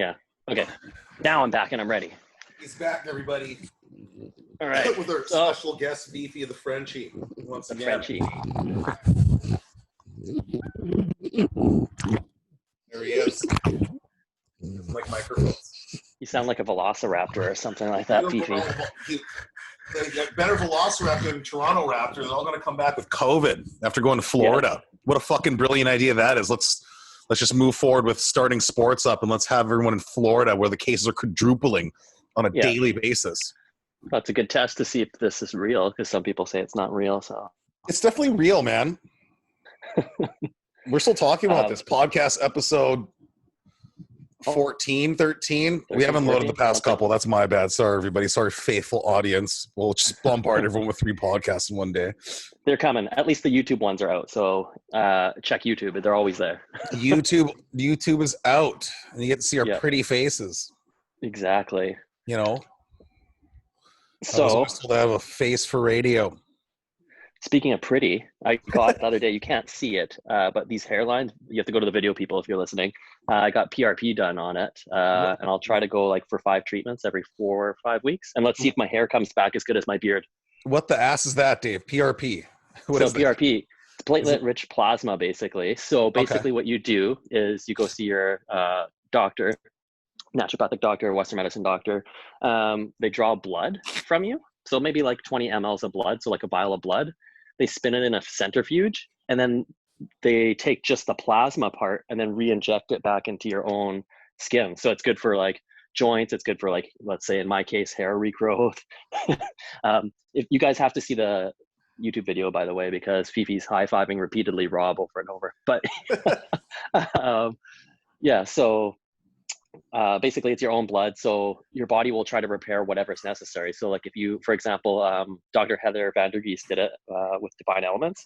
Yeah. Okay. Now I'm back and I'm ready. He's back, everybody. All right. With our special guest, Beefy the Frenchie. Once The again. Frenchie. There he is. Like microphones. You sound like a velociraptor or something like that, Fifi. Better Velociraptor than Toronto Raptors. They're all going to come back with COVID after going to Florida. Yeah. What a fucking brilliant idea that is. Let's just move forward with starting sports up, and let's have everyone in Florida where the cases are quadrupling on a daily basis. That's a good test to see if this is real, because some people say it's not real. So it's definitely real, man. We're still talking about this podcast episode 14, 13. We haven't loaded the past couple. That's my bad. Sorry, everybody. Sorry, faithful audience. We'll just bombard everyone with 3 podcasts in one day. They're coming. At least the YouTube ones are out. So check YouTube. They're always there. YouTube is out. And you get to see our pretty faces. Exactly. You know? So I was told I have a face for radio. Speaking of pretty, I got the other day, you can't see it, but these hairlines, you have to go to the video, people, if you're listening. I got PRP done on it, and I'll try to go like for 5 treatments every 4 or 5 weeks. And let's see if my hair comes back as good as my beard. What the ass is that, Dave? PRP? What is PRP? It's platelet-rich plasma, basically. So basically what you do is you go see your doctor, naturopathic doctor, Western medicine doctor. They draw blood from you. So maybe like 20 mLs of blood, so like a vial of blood. They spin it in a centrifuge, and then they take just the plasma part and then re-inject it back into your own skin. So it's good for like joints. It's good for like, let's say in my case, hair regrowth. If you guys have to see the YouTube video, by the way, because Fifi's high-fiving repeatedly Rob over and over. But so basically it's your own blood, so your body will try to repair whatever's necessary. So like if you, for example, Dr. Heather Vandergeest did it with Divine Elements,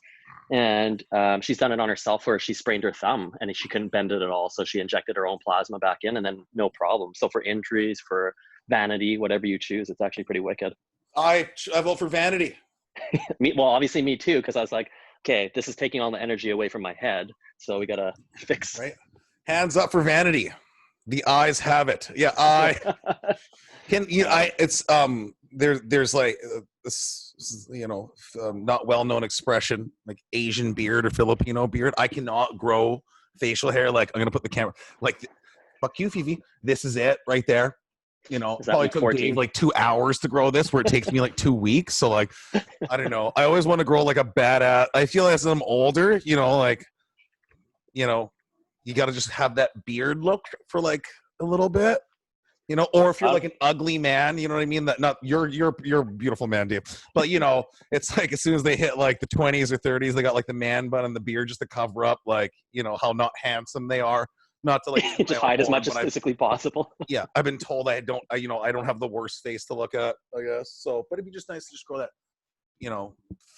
and she's done it on herself where she sprained her thumb and she couldn't bend it at all, so she injected her own plasma back in, and then no problem. So for injuries, for vanity, whatever you choose, it's actually pretty wicked. I vote for vanity. Well, obviously me too, because I was like, okay, this is taking all the energy away from my head, so we gotta fix. Right. Hands up for vanity. The eyes have it. Yeah, I can. You know, there's like this, not well-known expression like Asian beard or Filipino beard. I cannot grow facial hair. Like I'm gonna put the camera. Like, fuck you, Fifi. This is it right there. You know, probably took Dave like 2 hours to grow this, where it takes me like 2 weeks. So like, I don't know. I always want to grow like a badass. I feel like as I'm older, you got to just have that beard look for like a little bit, or if you're like an ugly man, you know what I mean? That not you're a beautiful man, Dave. But it's like as soon as they hit like the 20s or 30s, they got like the man bun and the beard just to cover up, like, how not handsome they are. Not to like just hide as much as physically possible. Yeah, I've been told I don't have the worst face to look at, I guess. So, but it'd be just nice to just grow that,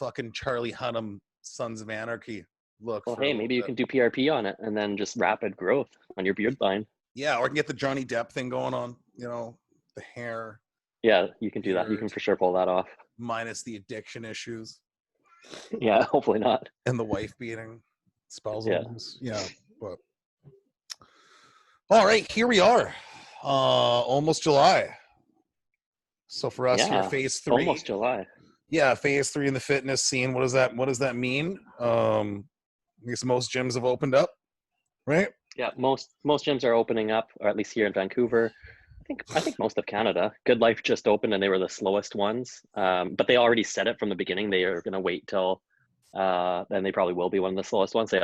fucking Charlie Hunnam Sons of Anarchy look. Well, hey, maybe you can do PRP on it and then just rapid growth on your beard line. Yeah, or I can get the Johnny Depp thing going on, the hair. Yeah, you can do that. You can for sure pull that off. Minus the addiction issues. Yeah, hopefully not. And the wife beating, spousal abuse. Yeah, but all right, here we are. Almost July. So for us here, phase 3. Almost July. Yeah, phase 3 in the fitness scene. What does that mean? I guess most gyms have opened up, right? Yeah, most gyms are opening up, or at least here in Vancouver. I think most of Canada. Good Life just opened, and they were the slowest ones. But they already said it from the beginning. They are going to wait till, then they probably will be one of the slowest ones. They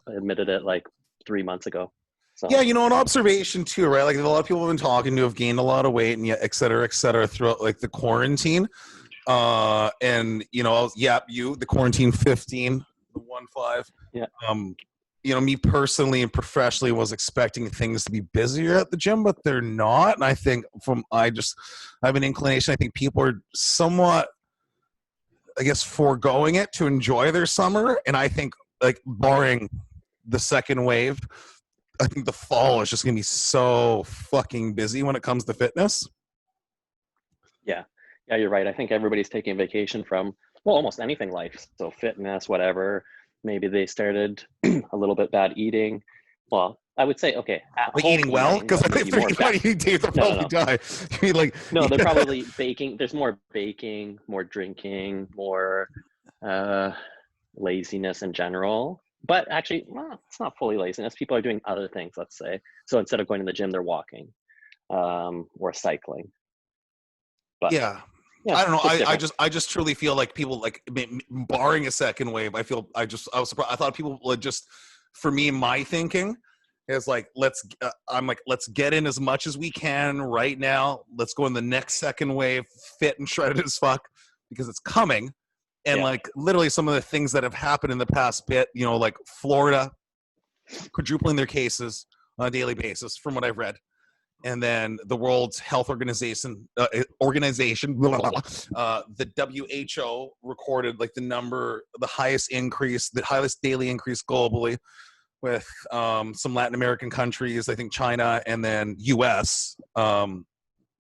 admitted it like 3 months ago. So. Yeah, an observation too, right? Like a lot of people have been talking to have gained a lot of weight, and et cetera, throughout like the quarantine. And the quarantine 15, the 1-5. Yeah. Me personally and professionally was expecting things to be busier at the gym, but they're not. And I think I have an inclination. I think people are somewhat, I guess, foregoing it to enjoy their summer. And I think, like, barring the second wave, I think the fall is just going to be so fucking busy when it comes to fitness. Yeah. Yeah, you're right. I think everybody's taking vacation from, almost anything life. So fitness, whatever. Maybe they started a little bit bad eating. Well, I would say, okay, at Like home eating well? Because if they're not eating, they'll probably die. I mean, like, no, they're probably baking. There's more baking, more drinking, more laziness in general. But actually, well, it's not fully laziness. People are doing other things, let's say. So instead of going to the gym, they're walking or cycling. But yeah. yeah, I don't know. it's I just truly feel like people, like, barring a second wave, I was surprised. I thought people would just, for me, my thinking is like, I'm like, let's get in as much as we can right now. Let's go in the next second wave, fit and shredded as fuck, because it's coming. And like literally some of the things that have happened in the past bit, you know, like Florida quadrupling their cases on a daily basis, from what I've read. And then the World Health Organization, the WHO recorded like the highest daily increase globally, with some Latin American countries, I think China, and then US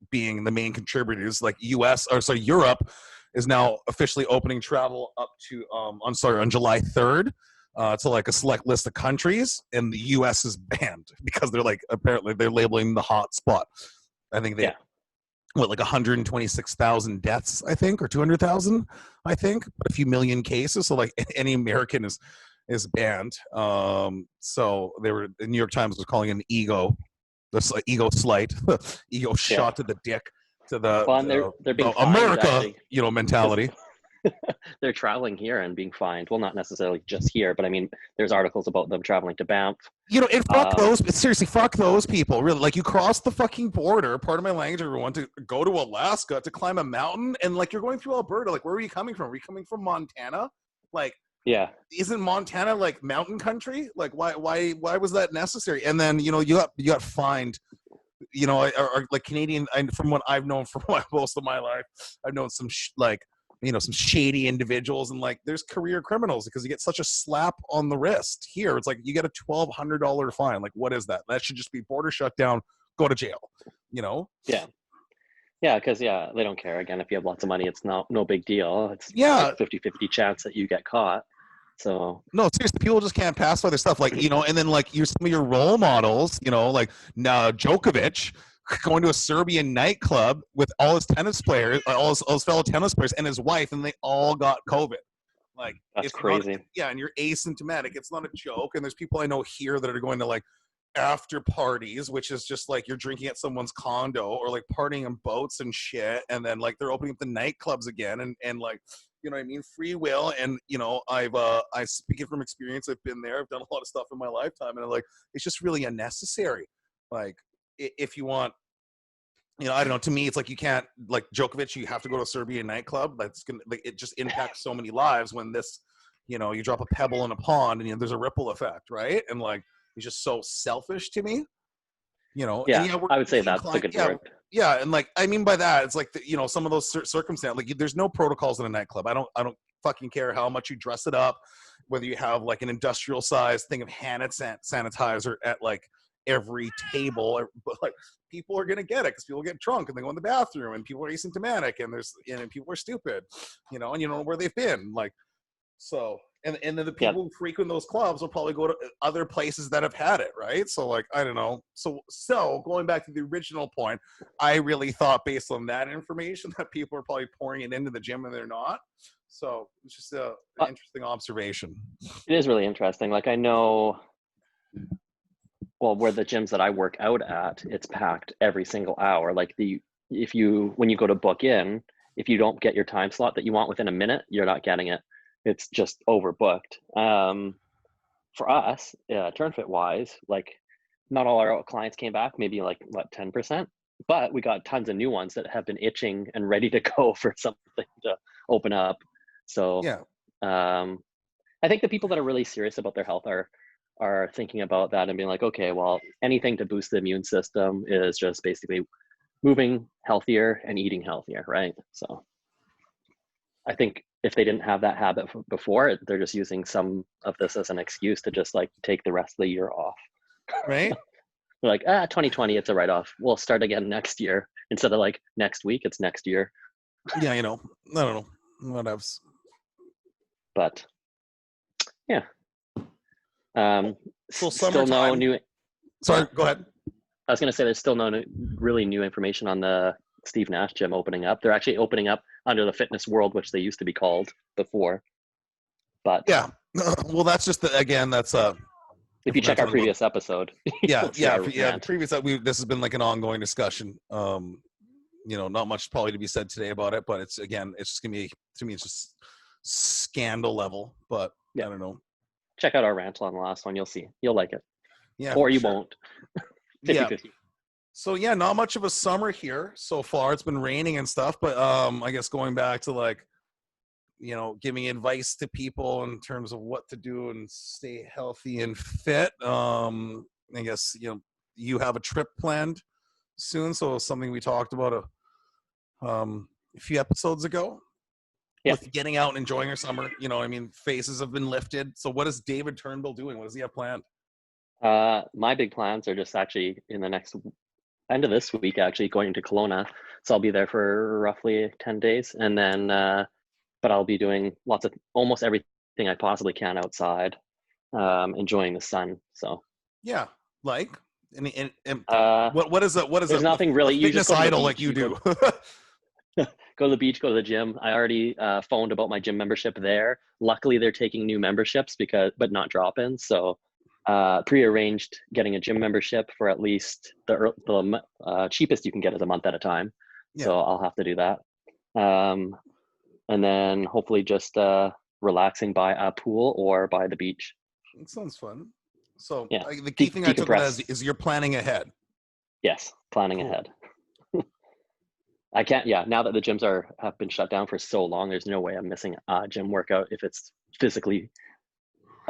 being the main contributors. Like Europe is now officially opening travel up to on July 3rd. To like a select list of countries, and the U.S. is banned because they're like, apparently they're labeling the hot spot. I think they like 126,000 deaths, I think, or 200,000, I think, but a few million cases. So like any American is banned. So the New York Times was calling it an ego slight, ego shot to the dick, to the they're being America, actually, mentality. They're traveling here and being fined. Well, not necessarily just here, but I mean, there's articles about them traveling to Banff. And fuck those people. Really, like, you cross the fucking border. Part of my language, everyone, to go to Alaska to climb a mountain, and like you're going through Alberta. Like, where are you coming from? Are you coming from Montana? Like, isn't Montana like mountain country? Like, why was that necessary? And then you got fined. Or like Canadian. From what I've known for most of my life, I've known some some shady individuals, and like there's career criminals, because you get such a slap on the wrist. Here it's like you get a $1,200 fine. Like, what is that? That should just be border shutdown, go to jail, because they don't care. Again, if you have lots of money, it's no big deal. It's like 50-50 chance that you get caught. So no, seriously, people just can't pass by their stuff, like, and then like some of your role models, like now Djokovic going to a Serbian nightclub with all his tennis players, all his fellow tennis players, and his wife, and they all got COVID. Like, that's crazy. And you're asymptomatic. It's not a joke. And there's people I know here that are going to like after parties, which is just like you're drinking at someone's condo, or like partying on boats and shit, and then like they're opening up the nightclubs again, and like, you know what I mean, free will. And I speaking from experience, I've been there, I've done a lot of stuff in my lifetime, and like it's just really unnecessary. Like, if you want, I don't know, to me it's like, you can't, like Djokovic, you have to go to a Serbian nightclub. That's gonna, like, it just impacts so many lives when this, you drop a pebble in a pond, and there's a ripple effect, right? And like, it's just so selfish to me, I would say that's a good word. Yeah, and like, I mean by that, it's like some of those circumstances, like there's no protocols in a nightclub. I don't fucking care how much you dress it up, whether you have like an industrial size thing of hand sanitizer at like every table, but like people are gonna get it because people get drunk and they go in the bathroom, and people are asymptomatic, and people are stupid, and you don't know where they've been, like, so, and then the people who frequent those clubs will probably go to other places that have had it, right? So like, I don't know. So going back to the original point, I really thought, based on that information, that people are probably pouring it into the gym, and they're not. So it's just an interesting observation. It is really interesting. Like, I know, well, where the gyms that I work out at, it's packed every single hour. Like, when you go to book in, if you don't get your time slot that you want within a minute, you're not getting it. It's just overbooked. For us, Turnfit wise, like, not all our clients came back, maybe like 10%, but we got tons of new ones that have been itching and ready to go for something to open up. So I think the people that are really serious about their health are thinking about that and being like, okay, well, anything to boost the immune system is just basically moving healthier and eating healthier, right? So I think if they didn't have that habit before, they're just using some of this as an excuse to just like take the rest of the year off. Right? They're like, 2020, it's a write-off. We'll start again next year. Instead of like next week, it's next year. Yeah, I don't know. What else? But yeah. So still no new. Sorry, go ahead. I was going to say there's still no really new information on the Steve Nash gym opening up. They're actually opening up under the Fitness World, which they used to be called before. But yeah, well, that's just that's if you check our previous episode, the previous this has been like an ongoing discussion. Not much probably to be said today about it, but it's just gonna be, to me, it's just scandal level. But I don't know. Check out our rant on the last one. You'll see. You'll like it. Yeah, or you won't. 50-50. So not much of a summer here so far. It's been raining and stuff, but I guess going back to like, giving advice to people in terms of what to do and stay healthy and fit. I guess you have a trip planned soon, so something we talked about a few episodes ago. Yeah. With getting out and enjoying your summer. Faces have been lifted. So what is David Turnbull doing? What does he have planned? My big plans are just actually in the next end of this week, actually going to Kelowna. So I'll be there for roughly 10 days. And then, but I'll be doing almost everything I possibly can outside, enjoying the sun. So yeah, like, what is there's nothing really. You just idol like you do. Go to the beach, go to the gym. I already phoned about my gym membership there. Luckily, they're taking new memberships but not drop-ins. So pre-arranged getting a gym membership for at least the cheapest you can get is a month at a time. Yeah. So I'll have to do that. And then hopefully just relaxing by a pool or by the beach. It sounds fun. So the key thing I took is you're planning ahead. Yes, planning ahead. I can't, now that the gyms have been shut down for so long, there's no way I'm missing a gym workout if it's physically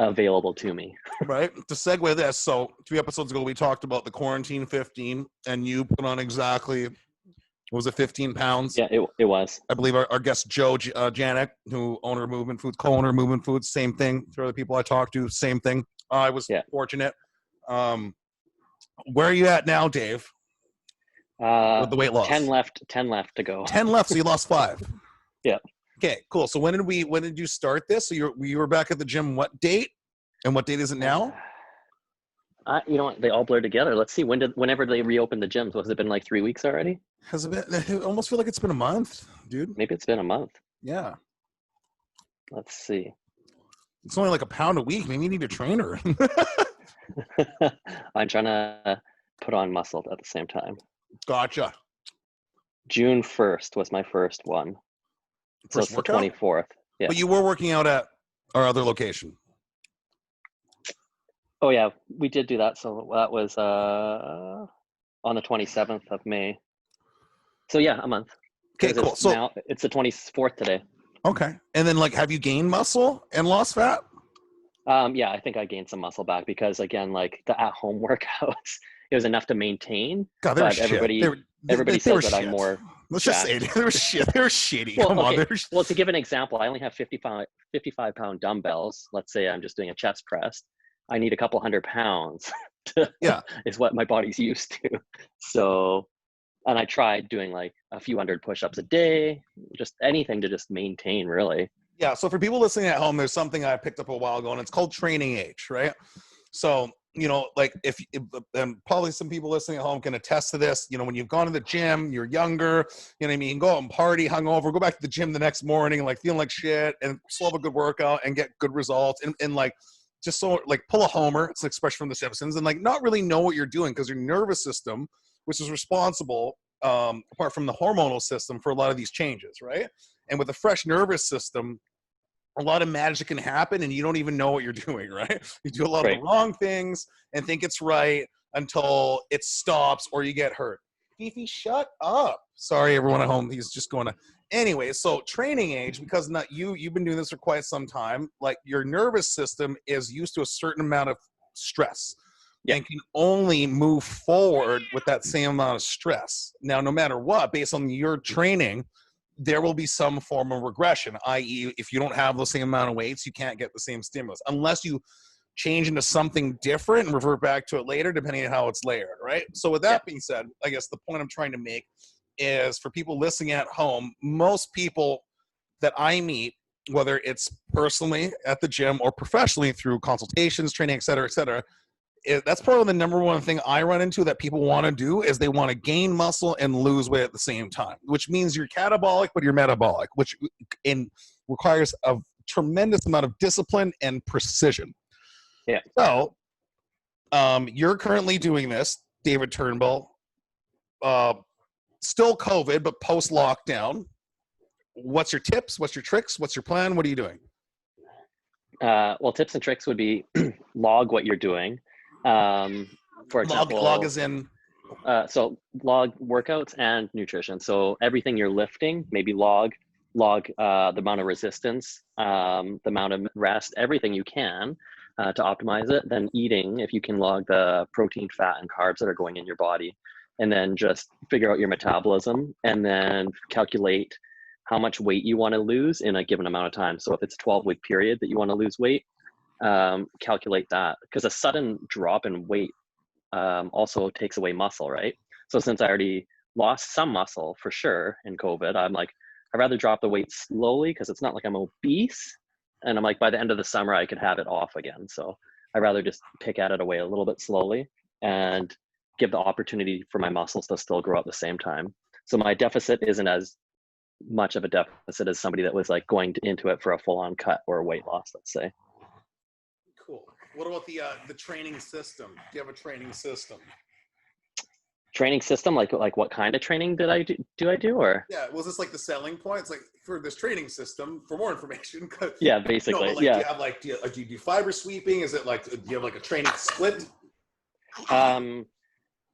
available to me. Right. To segue this, so 2 episodes ago, we talked about the quarantine 15, and you put on exactly, was it 15 pounds? Yeah, it was. I believe our guest, Joe Janik, co-owner of Movement Foods, same thing. For other people I talked to, same thing. I was fortunate. Where are you at now, Dave? With the weight loss? 10 left to go. 10 left, so you lost 5. Yeah. Okay, cool. So when did you start this? So you were back at the gym what date? And what date is it now? You know what? They all blur together. Let's see. Whenever they reopened the gyms, has it been like 3 weeks already? Has it been? I almost feel like it's been a month, dude. Maybe it's been a month. Yeah. Let's see. It's only like a pound a week. Maybe you need a trainer. I'm trying to put on muscle at the same time. Gotcha. June 1st was my first one. So it's the 24th. Yeah. But you were working out at our other location. Oh yeah, we did do that. So that was on the 27th of May. So yeah, a month. Okay, cool. So now it's the 24th today. Okay. And then have you gained muscle and lost fat? Yeah, I think I gained some muscle back because again, like the at-home workouts, it was enough to maintain. God, but everybody says that I'm more. Let's just say they were shit. They were shitty. Well, Come on. Well, to give an example, I only have 55-pound dumbbells. Let's say I'm just doing a chest press. I need a couple 100 pounds. Is what my body's used to. So, and I tried doing like a few 100 push-ups a day, just anything to just maintain, really. Yeah. So for people listening at home, there's something I picked up a while ago, and it's called training age, right? So, like if and probably some people listening at home can attest to this, when you've gone to the gym, you're younger, you know what I mean? Go out and party, hungover, go back to the gym the next morning, like feeling like shit, and still have a good workout and get good results. And like, just so like pull a homer, it's an expression from The Simpsons, and like not really know what you're doing because your nervous system, which is responsible, apart from the hormonal system, for a lot of these changes, right? And with a fresh nervous system, a lot of magic can happen and you don't even know what you're doing, right? You do a lot of the wrong things and think it's right until it stops or you get hurt. Fifi, shut up. Sorry, everyone at home. He's just going to. Anyway, so training age, because you've been doing this for quite some time, like your nervous system is used to a certain amount of stress and can only move forward with that same amount of stress. Now, no matter what, based on your training, there will be some form of regression, i.e. if you don't have the same amount of weights, you can't get the same stimulus unless you change into something different and revert back to it later, depending on how it's layered, right? So with that being said, I guess the point I'm trying to make is for people listening at home, most people that I meet, whether it's personally at the gym or professionally through consultations, training, et cetera, that's probably the number one thing I run into that people want to do is they want to gain muscle and lose weight at the same time, which means you're catabolic, but you're metabolic, which requires a tremendous amount of discipline and precision. Yeah. So you're currently doing this, David Turnbull, still COVID, but post-lockdown. What's your tips? What's your tricks? What's your plan? What are you doing? Well, tips and tricks would be log what you're doing. For example, log is in. So log workouts and nutrition. So everything you're lifting, maybe log the amount of resistance, the amount of rest, everything you can to optimize it. Then eating, if you can log the protein, fat, and carbs that are going in your body, and then just figure out your metabolism and then calculate how much weight you want to lose in a given amount of time. So if it's a 12-week period that you want to lose weight, calculate that, because a sudden drop in weight also takes away muscle, right? So since I already lost some muscle for sure in COVID, I'm like, I'd rather drop the weight slowly because it's not like I'm obese. And I'm like, by the end of the summer, I could have it off again. So I'd rather just pick at it away a little bit slowly and give the opportunity for my muscles to still grow at the same time. So my deficit isn't as much of a deficit as somebody that was like going into it for a full-on cut or a weight loss, let's say. Cool. What about the training system? Do you have a training system? Training system, like what kind of training did I do or? Yeah, was this like the selling point? It's like for this training system, for more information. Yeah, basically. No, yeah. Do you do fiber sweeping? Is it like, do you have like a training split?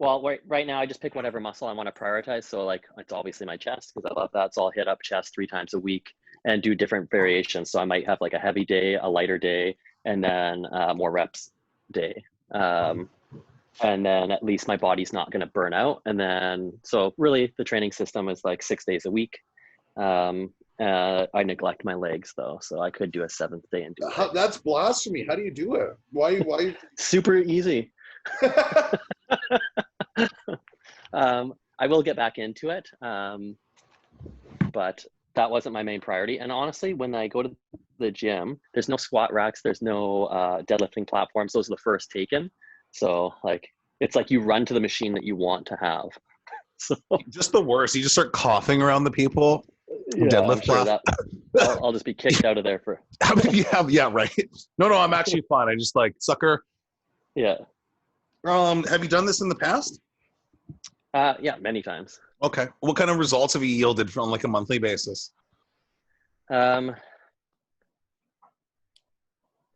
Well, right now I just pick whatever muscle I want to prioritize. So like, it's obviously my chest because I love that. So I'll hit up chest 3 times a week and do different variations. So I might have like a heavy day, a lighter day, and then more reps day. And then at least my body's not going to burn out. And then, so really the training system is like 6 days a week. I neglect my legs though. So I could do a 7th day and do it. That's blasphemy. How do you do it? Why? Super easy. I will get back into it. But that wasn't my main priority. And honestly, when I go to the gym, there's no squat racks, there's no deadlifting platforms. Those are the first taken. So like, it's like you run to the machine that you want to have. So just the worst. You just start coughing around the people. Yeah, deadlift sure I'll just be kicked out of there for. How many you have? Yeah, right. No, I'm actually fine. I just like sucker. Yeah. Have you done this in the past? Yeah, many times. Okay. What kind of results have you yielded from like a monthly basis?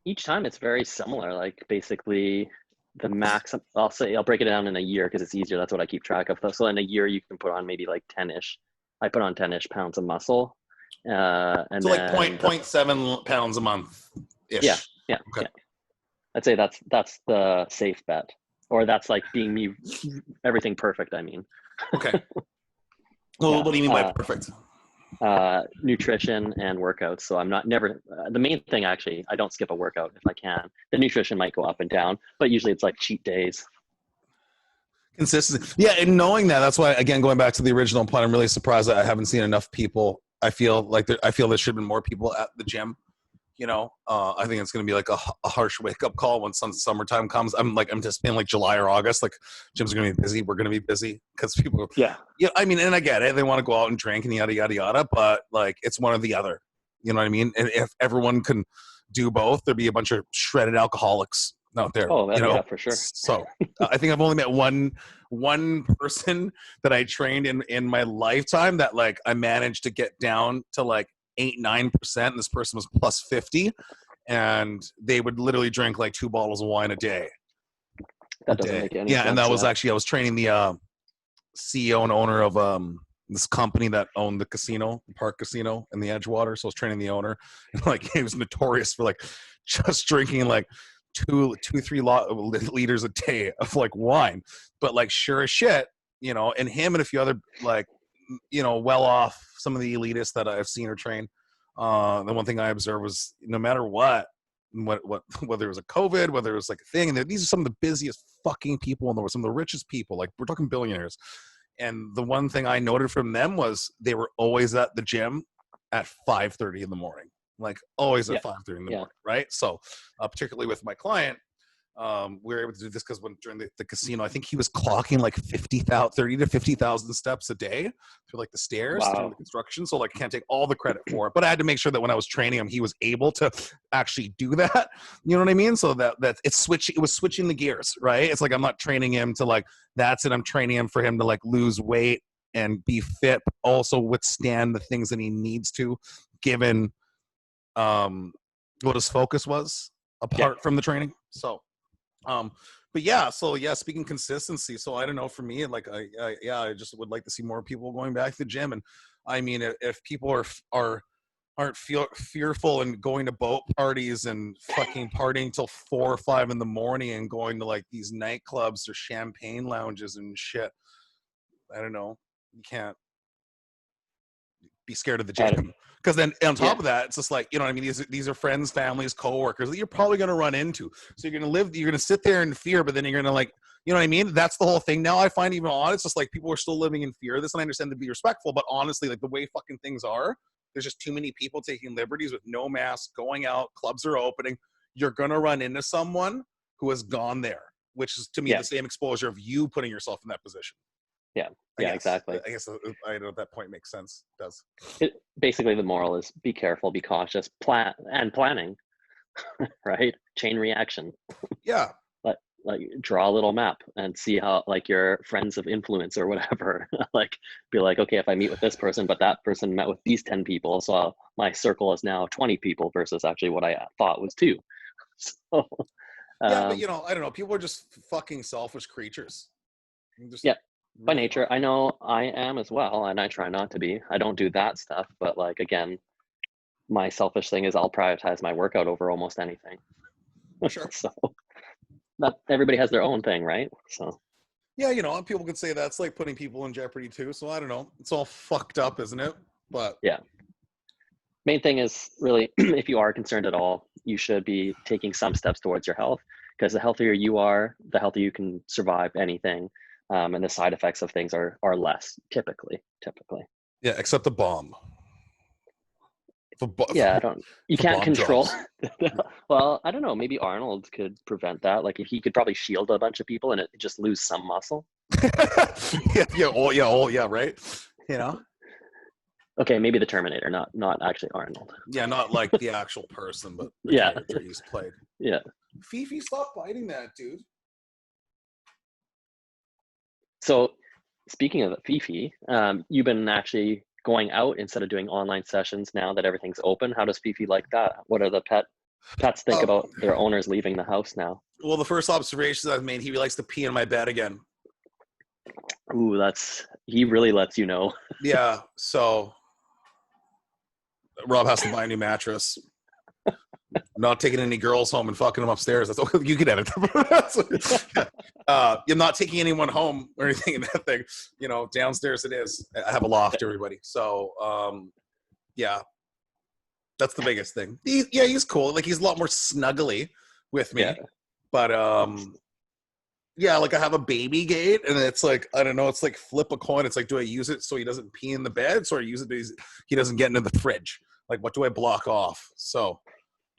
Each time it's very similar. Like basically the max, I'll break it down in a year because it's easier. That's what I keep track of. So in a year you can put on maybe like 10-ish. I put on 10-ish pounds of muscle. And so like 0.7 pounds a month ish. Yeah. Okay. Yeah. I'd say that's the safe bet. Or that's like being me, everything perfect, I mean. Okay. Well, yeah. What do you mean by perfect? Nutrition and workouts. So I'm the main thing actually, I don't skip a workout if I can. The nutrition might go up and down, but usually it's like cheat days. Consistency. Yeah, and knowing that's why, again, going back to the original point, I'm really surprised that I haven't seen enough people. I feel there should have been more people at the gym. I think it's going to be like a harsh wake-up call when summertime comes. I'm anticipating like July or August, like gyms are going to be busy. We're going to be busy because people. Yeah. I mean, and I get it. They want to go out and drink and yada, yada, yada, but like it's one or the other. You know what I mean? And if everyone can do both, there'd be a bunch of shredded alcoholics out there. Oh, yeah, for sure. So I think I've only met one person that I trained in my lifetime that like I managed to get down to like 8-9%, and this person was plus 50, and they would literally drink like 2 bottles of wine a day. That doesn't make any sense. And that was actually, I was training the CEO and owner of this company that owned the casino, the Park Casino in the Edgewater. So I was training the owner, and like he was notorious for like just drinking like 2-3 liters a day of like wine, but like sure as shit, and him and a few other like well off, some of the elitists that I've seen or trained. The one thing I observed was no matter what whether it was a COVID, whether it was like a thing, and these are some of the busiest fucking people in the world, some of the richest people, like we're talking billionaires. And the one thing I noted from them was they were always at the gym at 5:30 in the morning, like always at 5:30 in the morning, right? So particularly with my client, We were able to do this because during the casino, I think he was clocking like 30 to 50,000 steps a day through like the stairs during the construction. So like, I can't take all the credit for it, but I had to make sure that when I was training him, he was able to actually do that. You know what I mean? So that it was switching the gears, right? It's like, I'm not training him to like, that's it. I'm training him for him to like lose weight and be fit, but also withstand the things that he needs to, given what his focus was apart from the training. So but yeah, so yeah, speaking consistency, so I don't know, for me, like I just would like to see more people going back to the gym. And I mean, if people aren't fearful and going to boat parties and fucking partying till 4 or 5 in the morning and going to like these nightclubs or champagne lounges and shit, I don't know, you can't be scared of the gym. Because then on top of that, it's just like, you know what I mean? These are friends, families, coworkers that you're probably going to run into. So you're going to sit there in fear, but then you're going to like, you know what I mean? That's the whole thing. Now I find even on, it's just like people are still living in fear of this, and I understand to be respectful, but honestly, like the way fucking things are, there's just too many people taking liberties with no mask, going out, clubs are opening. You're going to run into someone who has gone there, which is to me the same exposure of you putting yourself in that position. Yeah, exactly. I guess I know that point makes sense. It does. Basically, the moral is be careful, be cautious, planning, right? Chain reaction. Yeah. Like draw a little map and see how, like, your friends of influence or whatever, like be like, okay, if I meet with this person, but that person met with these 10 people, so my circle is now 20 people versus actually what I thought was 2. So, yeah, but you know, I don't know. People are just fucking selfish creatures. By nature, I know I am as well, and I try not to be. I don't do that stuff, but like, again, my selfish thing is I'll prioritize my workout over almost anything. Sure. So not everybody has their own thing, right? So yeah, you know, people could say that's like putting people in jeopardy too. So I don't know. It's all fucked up, isn't it? But yeah. Main thing is really, if you are concerned at all, you should be taking some steps towards your health, because the healthier you are, the healthier you can survive anything. And the side effects of things are less typically. Yeah, except the bomb. You can't control. Well, I don't know. Maybe Arnold could prevent that. Like, if he could probably shield a bunch of people and it just lose some muscle. yeah, right. You know. Okay, maybe the Terminator, not actually Arnold. Yeah, not like the actual person, but the character he's played. Yeah. Fifi, stop biting that, dude. So, speaking of Fifi, you've been actually going out instead of doing online sessions now that everything's open. How does Fifi like that? What are the pets think about their owners leaving the house now? Well, the first observations I've made, he likes to pee in my bed again. Ooh, he really lets you know. Yeah, so Rob has to buy a new mattress. I'm not taking any girls home and fucking them upstairs. That's okay. You can edit them. I'm not taking anyone home or anything in that thing. You know, downstairs it is. I have a loft, everybody. So, yeah, that's the biggest thing. He's cool. Like, he's a lot more snuggly with me. Yeah. But, yeah, like I have a baby gate, and it's like, I don't know, it's like flip a coin. It's like, do I use it so he doesn't pee in the bed, so I use it so he doesn't get into the fridge? Like, what do I block off? So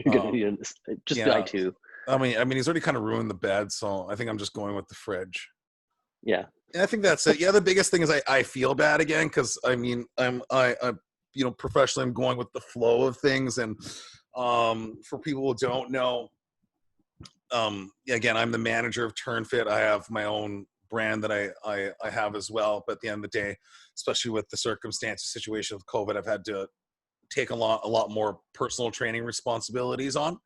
you're gonna just die too. I mean, he's already kind of ruined the bed, so I think I'm just going with the fridge. Yeah, and I think that's it. Yeah, the biggest thing is I feel bad again, because I mean, I you know, professionally, I'm going with the flow of things, and for people who don't know, again, I'm the manager of Turnfit. I have my own brand that I have as well. But at the end of the day, especially with the circumstances, situation of COVID, I've had to take a lot more personal training responsibilities on.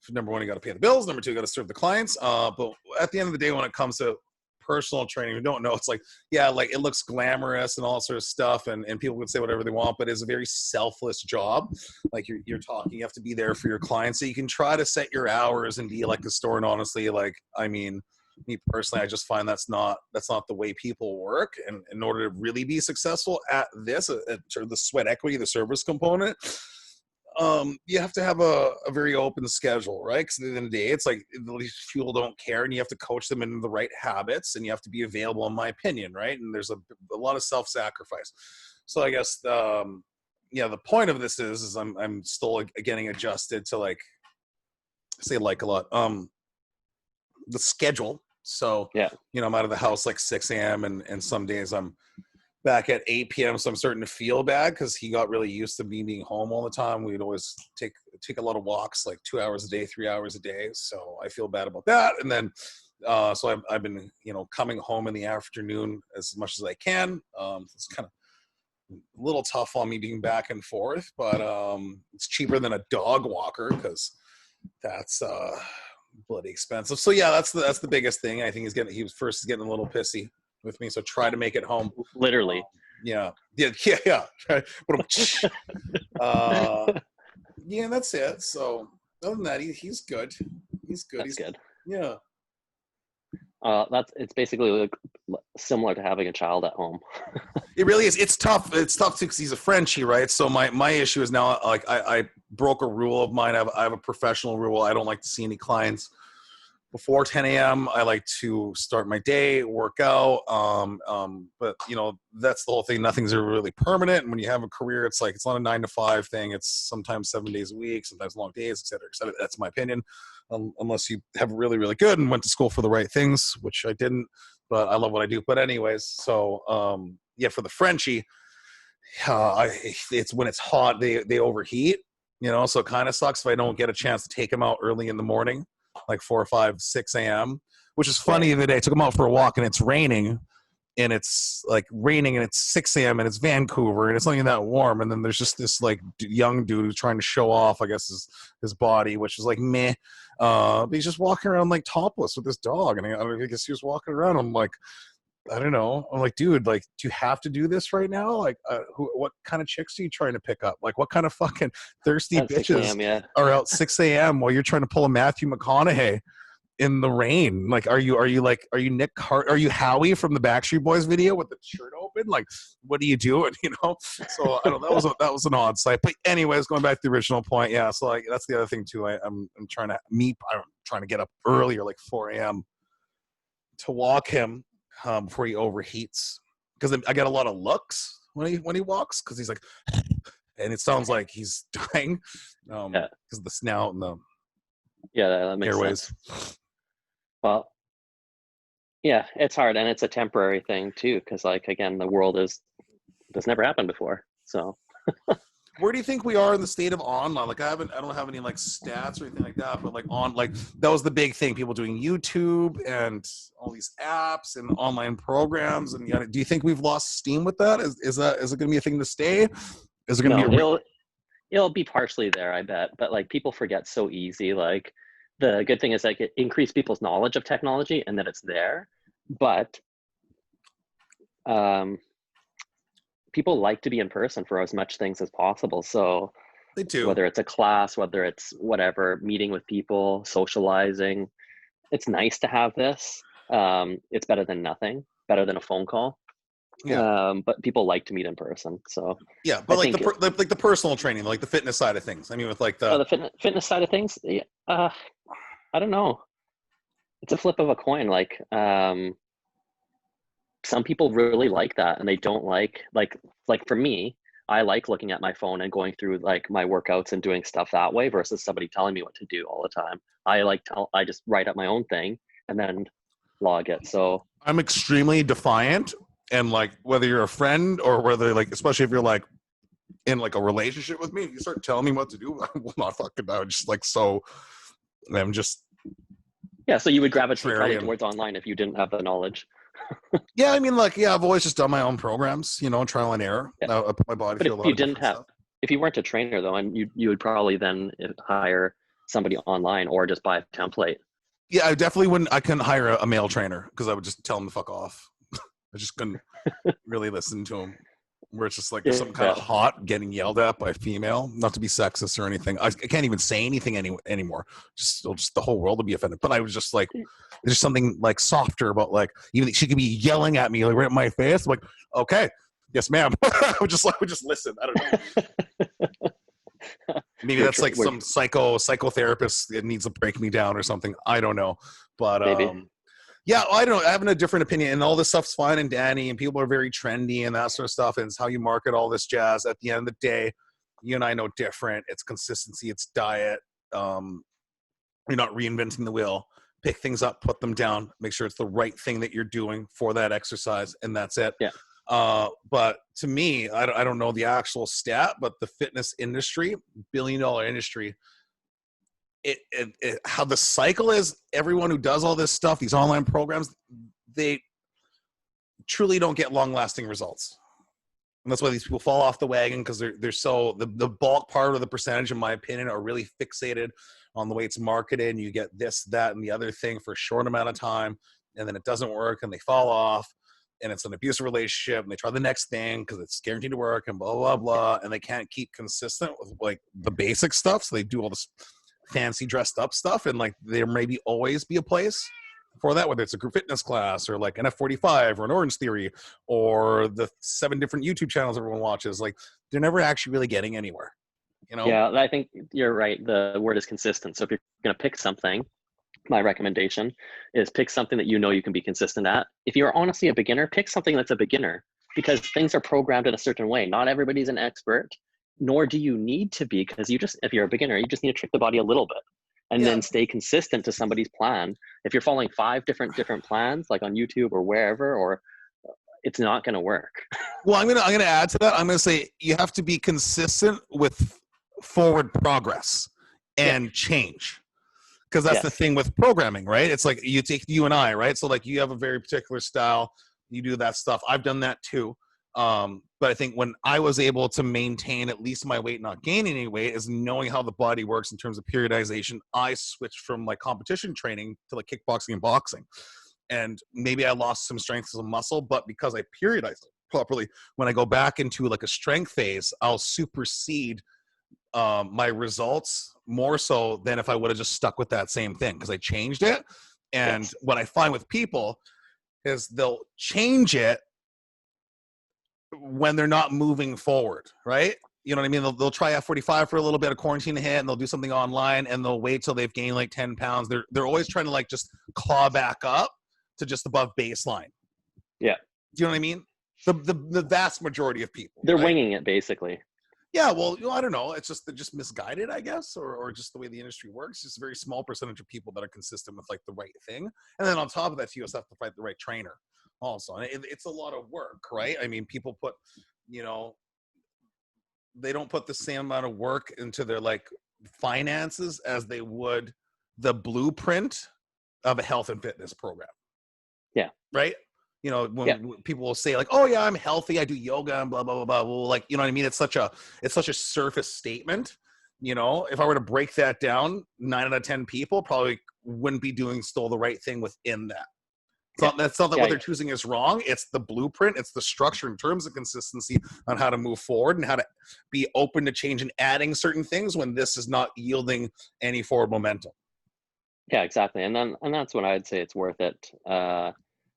Number one, you got to pay the bills. Number two, you got to serve the clients. But at the end of the day, when it comes to personal training, we don't know. It's like, yeah, like it looks glamorous and all sort of stuff, and people would say whatever they want, but it's a very selfless job. Like you're talking, you have to be there for your clients. So you can try to set your hours and be like a store. And honestly, like, I mean, me personally, I just find that's not the way people work. And in order to really be successful at this, at the sweat equity, the service component, you have to have a very open schedule, right? Because at the end of the day, it's like these people don't care, and you have to coach them into the right habits, and you have to be available, in my opinion, right? And there's a lot of self-sacrifice. So I guess, the point of this is I'm still getting adjusted to, like, I say like a lot. the schedule. So, yeah, I'm out of the house like 6 a.m. and some days I'm back at 8 p.m. So I'm starting to feel bad because he got really used to me being home all the time. We'd always take a lot of walks, like 2 hours a day, 3 hours a day. So I feel bad about that. And then, so I've been, coming home in the afternoon as much as I can. It's kind of a little tough on me being back and forth, but it's cheaper than a dog walker because that's bloody expensive. So yeah, that's the biggest thing. I think he was getting a little pissy with me, so try to make it home. literally. Yeah. Yeah. Yeah, that's it. So other than that, he's good. He's good. That's good. Yeah. It's basically like similar to having a child at home. It really is. It's tough. It's tough too because he's a Frenchie, right? So my issue is now, like, I broke a rule of mine. I have a professional rule. I don't like to see any clients before 10 a.m. I like to start my day, work out. But that's the whole thing. Nothing's ever really permanent. And when you have a career, it's not a 9 to 5 thing. It's sometimes 7 days a week, sometimes long days, et cetera, et cetera. That's my opinion. Unless you have really, really good and went to school for the right things, which I didn't, but I love what I do. But anyways, so, yeah, for the Frenchie, it's when it's hot, they overheat, so it kind of sucks if I don't get a chance to take them out early in the morning, like 4 or 5, 6 a.m., which is funny. The day I took him out for a walk and it's raining and it's 6 a.m. and it's Vancouver and it's not even that warm. And then there's just this like young dude who's trying to show off, I guess, his body, which is like meh. But he's just walking around like topless with this dog. And I guess he was walking around. I'm like, I don't know. I'm like, dude, like, do you have to do this right now? Like, what kind of chicks are you trying to pick up? Like, what kind of fucking thirsty bitches are out 6 a.m. while you're trying to pull a Matthew McConaughey in the rain? Like, are you Nick Hart? Are you Howie from the Backstreet Boys video with the shirt open? Like, what are you doing? So I don't. That was an odd sight. But anyways, going back to the original point, yeah. So like, that's the other thing too. I'm trying to get up earlier, like 4 a.m. to walk him. Before he overheats, because I get a lot of looks when he walks, because he's like, and it sounds like he's dying, because of the snout and the that makes airways. Sense. Well, yeah, it's hard, and it's a temporary thing too, because like again, the world this never happened before, so. Where do you think we are in the state of online? Like, I don't have any like stats or anything like that, but like that was the big thing. People doing YouTube and all these apps and online programs. And do you think we've lost steam with that? Is it going to be a thing to stay? Is it going to be? It'll be partially there, I bet. But like people forget so easy. Like the good thing is like it increased people's knowledge of technology and that it's there. But people like to be in person for as much things as possible. So they do. Whether it's a class, whether it's whatever, meeting with people, socializing, it's nice to have this. It's better than nothing, better than a phone call. Yeah. But people like to meet in person. So yeah, but like the personal training, like the fitness side of things. I mean, with like the fitness side of things. Yeah, I don't know. It's a flip of a coin. Like, some people really like that, and they don't like for me, I like looking at my phone and going through like my workouts and doing stuff that way versus somebody telling me what to do all the time. I just write up my own thing and then log it. So I'm extremely defiant, and like whether you're a friend or whether like, especially if you're like in like a relationship with me, if you start telling me what to do, I will not fucking know. Just like, so I'm just so you would gravitate probably towards online if you didn't have the knowledge. Yeah, I mean, like, yeah, I've always just done my own programs, trial and error. Yeah. I put my body through a lot of different stuff. If you weren't a trainer though, and you would probably then hire somebody online or just buy a template. Yeah, I definitely wouldn't. I couldn't hire a male trainer because I would just tell him to fuck off. I just couldn't really listen to him. Where it's just like there's something kind of hot getting yelled at by a female. Not to be sexist or anything. I can't even say anything anymore. Just the whole world would be offended. But I was just like, there's something like softer about like, even she could be yelling at me like right in my face. I'm like, okay, yes, ma'am. I would just listen. I don't know. Maybe that's like some psychotherapist that needs to break me down or something. I don't know. But yeah, I don't know. I have a different opinion, and all this stuff's fine and dandy, and people are very trendy and that sort of stuff, and it's how you market all this jazz. At the end of the day, you and I know different. It's consistency. It's diet. You're not reinventing the wheel. pick things up, put them down, make sure it's the right thing that you're doing for that exercise, and that's it. Yeah. But to me, I don't know the actual stat, but the fitness industry, billion-dollar industry, how the cycle is, everyone who does all this stuff, these online programs, they truly don't get long-lasting results. And that's why these people fall off the wagon, because they're so the bulk part of the percentage, in my opinion, are really fixated on the way it's marketed. And you get this, that, and the other thing for a short amount of time, and then it doesn't work, and they fall off, and it's an abusive relationship, and they try the next thing because it's guaranteed to work, and blah blah blah, and they can't keep consistent with like the basic stuff, so they do all this fancy dressed up stuff, and like there maybe always be a place for that, whether it's a group fitness class or like an F45 or an Orange Theory or the 7 different YouTube channels everyone watches. Like they're never actually really getting anywhere, you know? Yeah, I think you're right. The word is consistent. So if you're going to pick something, my recommendation is pick something that you know you can be consistent at. If you're honestly a beginner, pick something that's a beginner, because things are programmed in a certain way. Not everybody's an expert, nor do you need to be, because if you're a beginner, you just need to trick the body a little bit. And then stay consistent to somebody's plan. If you're following 5 different plans, like on YouTube or wherever, or it's not going to work. Well, I'm gonna add to that. I'm gonna say you have to be consistent with forward progress and change, because that's the thing with programming, right? It's like you take you and I, right? So like you have a very particular style, you do that stuff. I've done that too. But I think when I was able to maintain at least my weight, not gain any weight, is knowing how the body works in terms of periodization. I switched from like competition training to like kickboxing and boxing. And maybe I lost some strength, some muscle, but because I periodized it properly, when I go back into like a strength phase, I'll supersede my results more so than if I would have just stuck with that same thing, because I changed it. And what I find with people is they'll change it when they're not moving forward, right? You know what I mean? They'll try F45 for a little bit of quarantine hit, and they'll do something online, and they'll wait till they've gained like 10 pounds. They're always trying to like just claw back up to just above baseline. Yeah. Do you know what I mean? The vast majority of people. They're winging it, basically. Yeah, well, I don't know. It's just they're just misguided, I guess, or just the way the industry works. Just a very small percentage of people that are consistent with like the right thing, and then on top of that, you also have to find the right trainer. Also, and it's a lot of work, right? I mean, people put, they don't put the same amount of work into their like finances as they would the blueprint of a health and fitness program. Yeah. Right. When people will say like, oh yeah, I'm healthy, I do yoga and blah, blah, blah, blah. Well, like, you know what I mean? It's such a surface statement. If I were to break that down, 9 out of 10 people probably wouldn't be doing still the right thing within that. That's not that what they're choosing is wrong. It's the blueprint. It's the structure in terms of consistency on how to move forward and how to be open to change and adding certain things when this is not yielding any forward momentum. Yeah, exactly. And that's when I'd say it's worth it.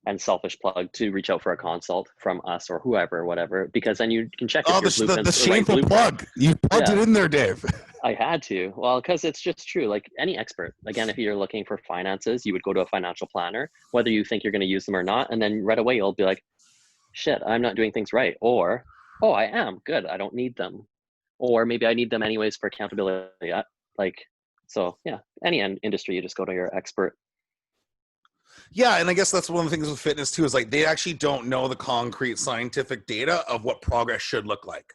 And selfish plug to reach out for a consult from us or whoever, whatever, because then you can check. The shameful plug. You plugged it in there, Dave. I had to. Well, because it's just true. Like any expert, again, if you're looking for finances, you would go to a financial planner, whether you think you're going to use them or not. And then right away, you'll be like, shit, I'm not doing things right. Or, oh, I am good. I don't need them. Or maybe I need them anyways for accountability. So yeah, any industry, you just go to your expert. Yeah, and I guess that's one of the things with fitness too, is like they actually don't know the concrete scientific data of what progress should look like.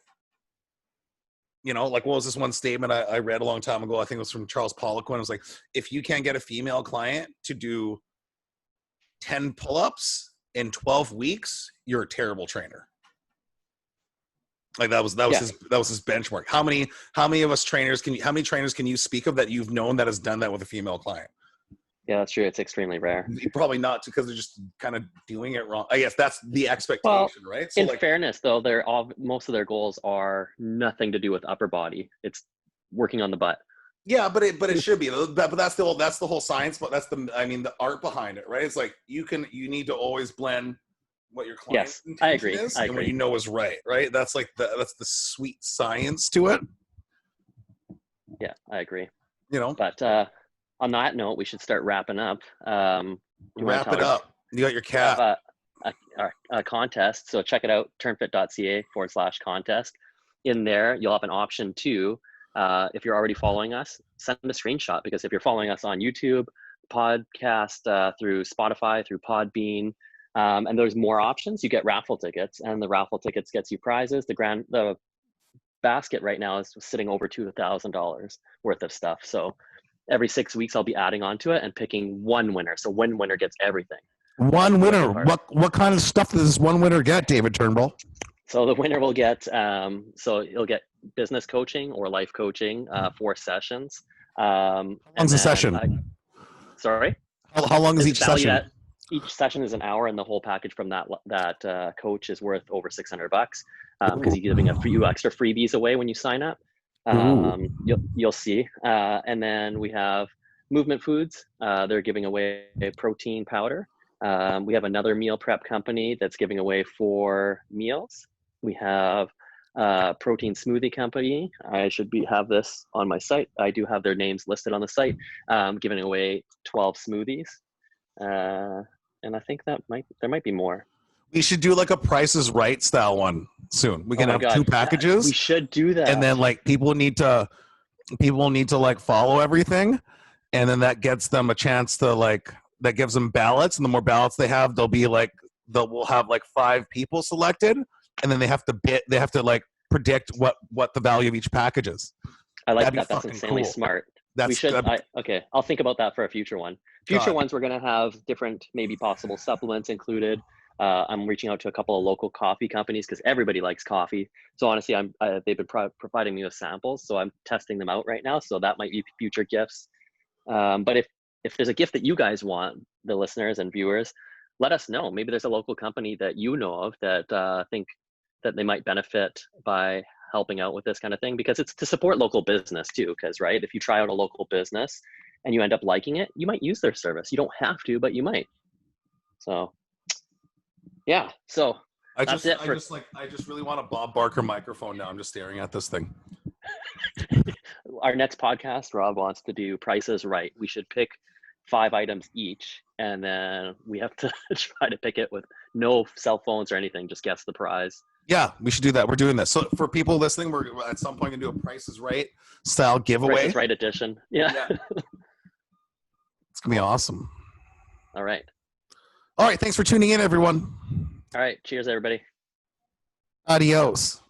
Like what was this one statement I read a long time ago? I think it was from Charles Poliquin. It was like, if you can't get a female client to do 10 pull-ups in 12 weeks, you're a terrible trainer. Like that was his benchmark. How many of us trainers how many trainers can you speak of that you've known that has done that with a female client? Yeah, that's true. It's extremely rare. Probably not, because they're just kind of doing it wrong. I guess that's the expectation, right? So in fairness, though, most of their goals are nothing to do with upper body. It's working on the butt. Yeah, but it should be. But that's the whole science. But that's the art behind it, right? It's like you need to always blend what your client's intention is and what you know is right? That's like that's the sweet science to it. Yeah, I agree. But on that note, we should start wrapping up. Wrap it up. You got your cat. A contest. So check it out, turnfit.ca/contest. In there, you'll have an option to, if you're already following us, send a screenshot, because if you're following us on YouTube, podcast through Spotify, through Podbean. And there's more options. You get raffle tickets, and the raffle tickets gets you prizes. The basket right now is sitting over $2,000 worth of stuff. So every 6 weeks I'll be adding on to it and picking one winner. So one winner gets everything. One winner. What kind of stuff does this one winner get, David Turnbull? So the winner will get, so he'll get business coaching or life coaching, 4 sessions. How long's a session? Sorry? How long is each session? Each session is an hour, and the whole package from that coach is worth over $600 because he's giving a few extra freebies away when you sign up. You'll see. And then we have Movement Foods. They're giving away a protein powder. We have another meal prep company that's giving away 4 meals. We have protein smoothie company. I should have this on my site. I do have their names listed on the site, giving away 12 smoothies. And I think there might be more. We should do like a Price is Right style one soon. We can have 2 packages. We should do that. And then like people need to like follow everything, and then that gets them a chance to like, that gives them ballots, and the more ballots they have, we'll have like 5 people selected, and then they have to like predict what the value of each package is. I like that. That's insanely smart. Okay, I'll think about that for a future one. Future ones, we're going to have different, maybe possible supplements included. I'm reaching out to a couple of local coffee companies because everybody likes coffee. So honestly, they've been providing me with samples, so I'm testing them out right now. So that might be future gifts. But if there's a gift that you guys want, the listeners and viewers, let us know. Maybe there's a local company that you know of that think that they might benefit by helping out with this kind of thing, because it's to support local business too. Because right, if you try out a local business and you end up liking it, you might use their service. You don't have to, but you might. So yeah. So I just really want a Bob Barker microphone now. I'm just staring at this thing. Our next podcast, Rob wants to do Price is Right. We should pick 5 items each, and then we have to try to pick it with no cell phones or anything. Just guess the prize. Yeah, we should do that. We're doing this. So for people listening, we're at some point going to do a Price is Right style giveaway. Price is Right edition. Yeah. It's going to be awesome. All right. All right. Thanks for tuning in, everyone. All right. Cheers, everybody. Adios.